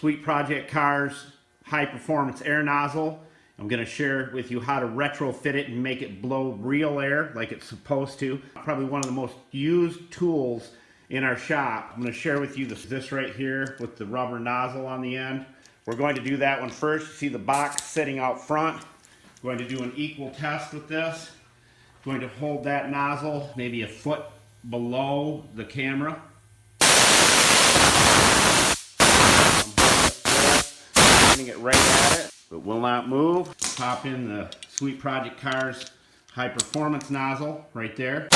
Sweet Project Cars high performance air nozzle. I'm going to share with you how to retrofit it and make it blow real air like it's supposed to. Probably one of the most used tools in our shop. I'm going to share with you this right here with the rubber nozzle on the end. We're going to do that one first. See the box sitting out front. Going to do an equal test with this. Going to hold that nozzle maybe a foot below the camera. Pointing it right at it. It will not move. Pop in the Sweet Project Cars high performance nozzle right there.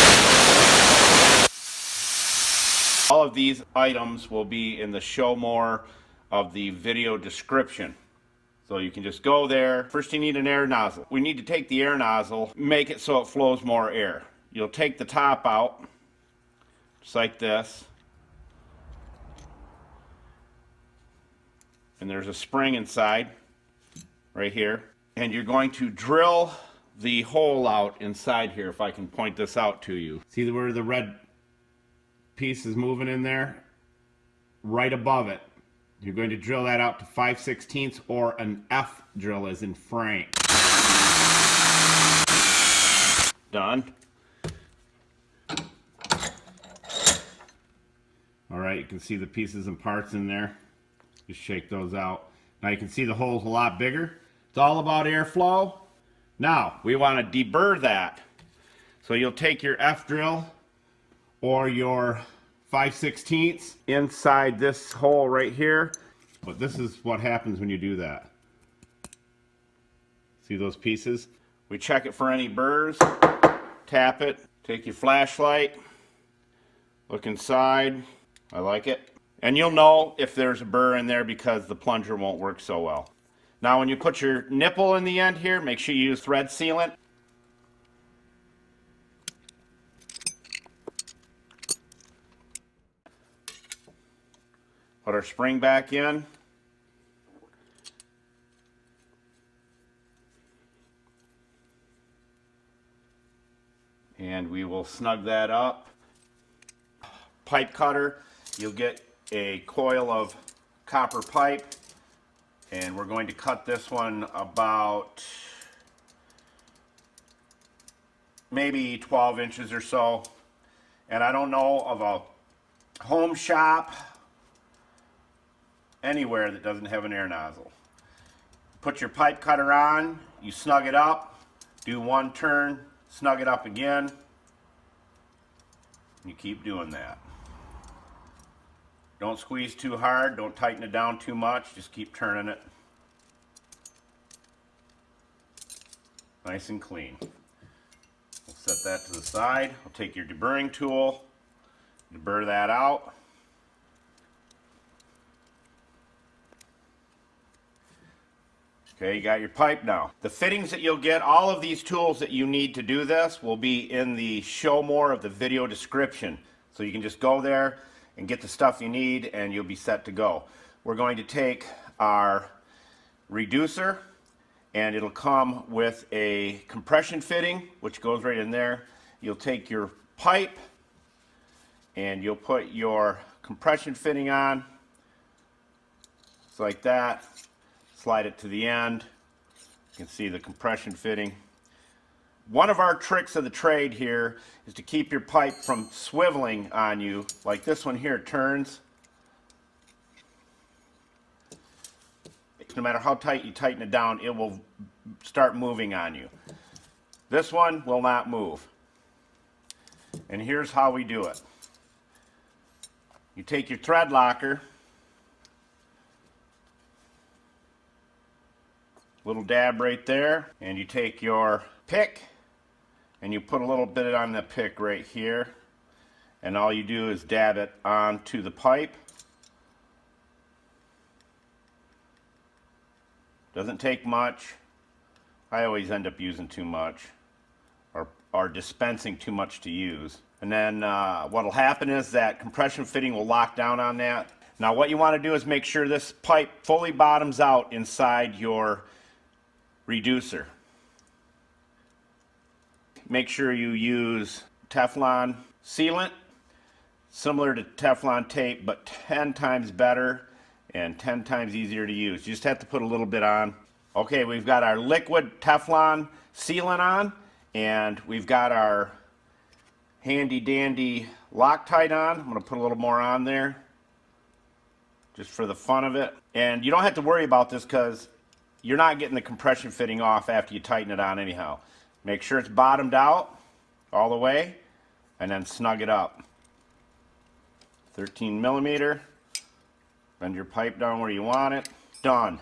All of these items will be in the show more of the video description. So you can just go there. First you need an air nozzle. We need to take the air nozzle, make it so it flows more air. You'll take the top out, just like this. And there's a spring inside, right here. And you're going to drill the hole out inside here, if I can point this out to you. See where the red piece is moving in there? Right above it. You're going to drill that out to 5/16 or an F drill as in Frank. Done. Alright, you can see the pieces and parts in there. Just shake those out. Now you can see the hole's a lot bigger. It's all about airflow. Now, we want to deburr that. So you'll take your F drill or your 5/16 inside this hole right here. But this is what happens when you do that. See those pieces? We check it for any burrs. Tap it. Take your flashlight. Look inside. I like it. And you'll know if there's a burr in there because the plunger won't work so well. Now when you put your nipple in the end here, make sure you use thread sealant. Put our spring back in. And we will snug that up. Pipe cutter, you'll get a coil of copper pipe, and we're going to cut this one about maybe 12 inches or so. And I don't know of a home shop anywhere that doesn't have an air nozzle. Put your pipe cutter on, you snug it up, do one turn, snug it up again, you keep doing that. Don't squeeze too hard, don't tighten it down too much, just keep turning it. Nice and clean. We'll set that to the side. We'll take your deburring tool, deburr that out. Okay, you got your pipe now. The fittings that you'll get, all of these tools that you need to do this will be in the show more of the video description. So you can just go there and get the stuff you need and you'll be set to go. We're going to take our reducer and it'll come with a compression fitting which goes right in there. You'll take your pipe and you'll put your compression fitting on, just like that. Slide it to the end. You can see the compression fitting. One of our tricks of the trade here is to keep your pipe from swiveling on you, like this one here turns. No matter how tight you tighten it down, it will start moving on you. This one will not move. And here's how we do it. You take your thread locker, little dab right there, and you take your pick and you put a little bit on the pick right here, and all you do is dab it onto the pipe. Doesn't take much. I always end up using too much or dispensing too much to use. And then what'll happen is that compression fitting will lock down on that. Now what you want to do is make sure this pipe fully bottoms out inside your reducer. Make sure you use Teflon sealant, similar to Teflon tape but 10 times better, and 10 times easier to use. You just have to put a little bit on. Okay, we've got our liquid Teflon sealant on, and we've got our handy dandy Loctite on. I'm going to put a little more on there just for the fun of it. And you don't have to worry about this because you're not getting the compression fitting off after you tighten it on anyhow. Make sure it's bottomed out all the way and then snug it up. 13 millimeter. Bend your pipe down where you want it. Done.